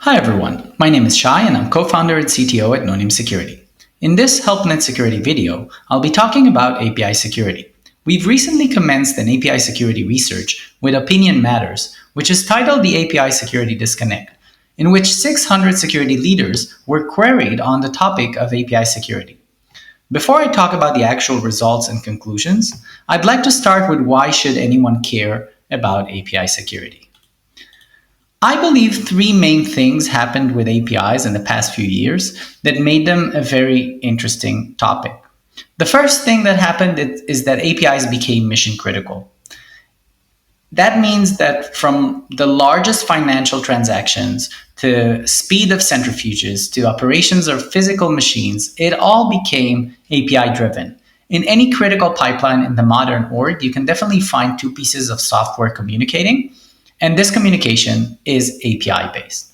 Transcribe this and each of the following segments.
Hi everyone, my name is Shay and I'm co-founder and CTO at Noname Security. In this HelpNet Security video, I'll be talking about API security. We've recently commenced an API security research with Opinion Matters, which is titled the API Security Disconnect, in which 600 security leaders were queried on the topic of API security. Before I talk about the actual results and conclusions, I'd like to start with why should anyone care about API security. I believe three main things happened with APIs in the past few years that made them a very interesting topic. The first thing that happened is that APIs became mission critical. That means that from the largest financial transactions to speed of centrifuges to operations of physical machines, it all became API driven. In any critical pipeline in the modern org, you can definitely find two pieces of software communicating. And this communication is API based.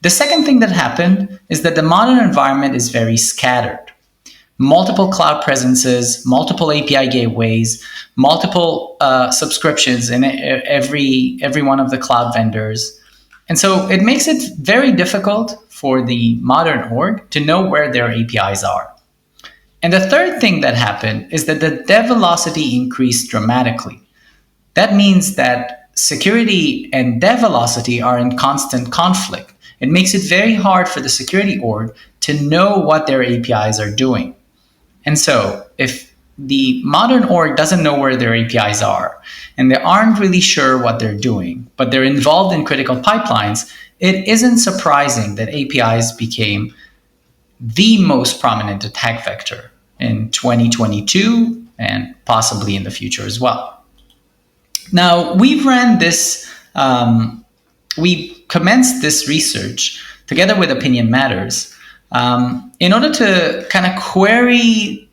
The second thing that happened is that the modern environment is very scattered. Multiple cloud presences, multiple API gateways, multiple subscriptions in every one of the cloud vendors. And so it makes it very difficult for the modern org to know where their APIs are. And the third thing that happened is that the dev velocity increased dramatically. That means that security and dev velocity are in constant conflict. It makes it very hard for the security org to know what their APIs are doing. And so if the modern org doesn't know where their APIs are and they aren't really sure what they're doing, but they're involved in critical pipelines, it isn't surprising that APIs became the most prominent attack vector in 2022 and possibly in the future as well. Now, we commenced this research together with Opinion Matters in order to kind of query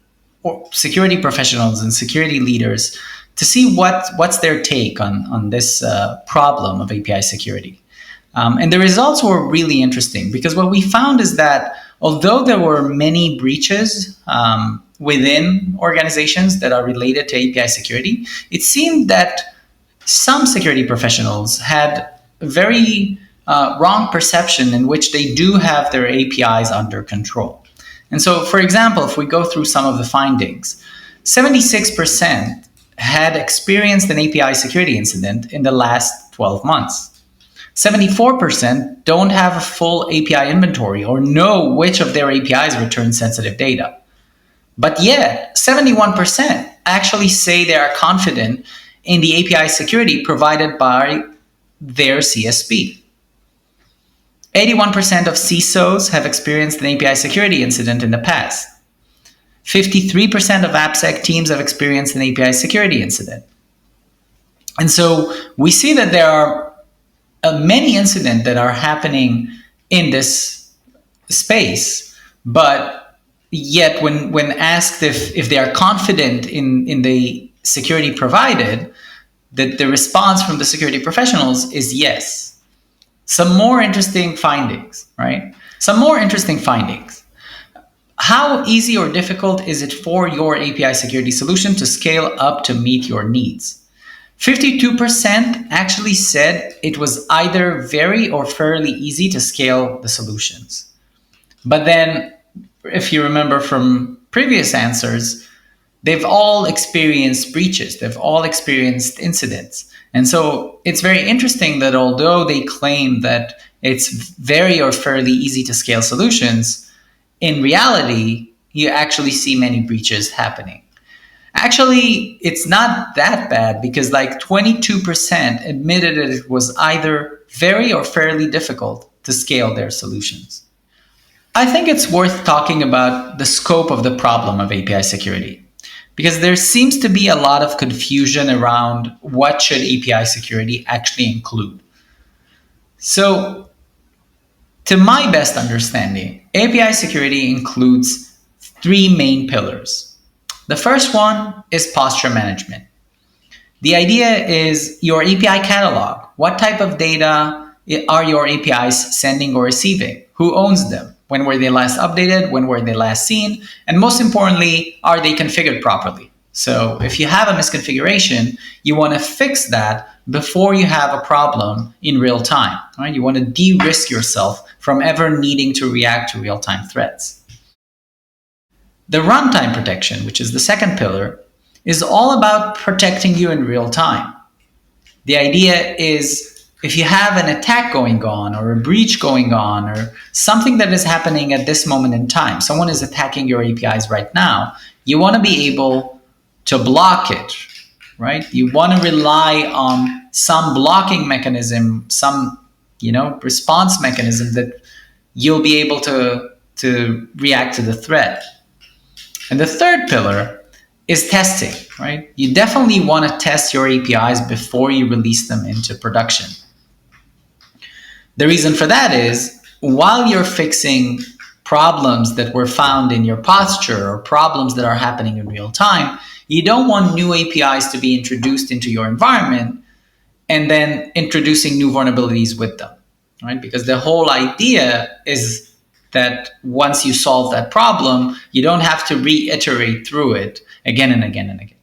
security professionals and security leaders to see what's their take on this problem of API security. And the results were really interesting because what we found is that although there were many breaches within organizations that are related to API security, it seemed that some security professionals had a very wrong perception in which they do have their APIs under control. And so, for example, if we go through some of the findings, 76% had experienced an API security incident in the last 12 months. 74% don't have a full API inventory or know which of their APIs return sensitive data. But yet, 71% actually say they are confident in the API security provided by their CSP. 81% of CISOs have experienced an API security incident in the past. 53% of AppSec teams have experienced an API security incident. And so we see that there are many incidents that are happening in this space, but yet when asked if they are confident in the security provided, that the response from the security professionals is yes. Some more interesting findings, right? Some more interesting findings. How easy or difficult is it for your API security solution to scale up to meet your needs? 52% actually said it was either very or fairly easy to scale the solutions. But then, if you remember from previous answers, they've all experienced breaches. They've all experienced incidents. And so it's very interesting that although they claim that it's very or fairly easy to scale solutions, in reality, you actually see many breaches happening. Actually, it's not that bad because like 22% admitted that it was either very or fairly difficult to scale their solutions. I think it's worth talking about the scope of the problem of API security, because there seems to be a lot of confusion around what should API security actually include. So, to my best understanding, API security includes three main pillars. The first one is posture management. The idea is your API catalog. What type of data are your APIs sending or receiving? Who owns them? When were they last updated? When were they last seen? And most importantly, are they configured properly? So if you have a misconfiguration, you want to fix that before you have a problem in real time, right? You want to de-risk yourself from ever needing to react to real-time threats. The runtime protection, which is the second pillar, is all about protecting you in real time. The idea is if you have an attack going on or a breach going on or something that is happening at this moment in time, someone is attacking your APIs right now, you want to be able to block it, right? You want to rely on some blocking mechanism, some response mechanism that you'll be able to react to the threat. And the third pillar is testing, right? You definitely want to test your APIs before you release them into production. The reason for that is while you're fixing problems that were found in your posture or problems that are happening in real time, you don't want new APIs to be introduced into your environment and then introducing new vulnerabilities with them, right? Because the whole idea is that once you solve that problem, you don't have to reiterate through it again and again and again.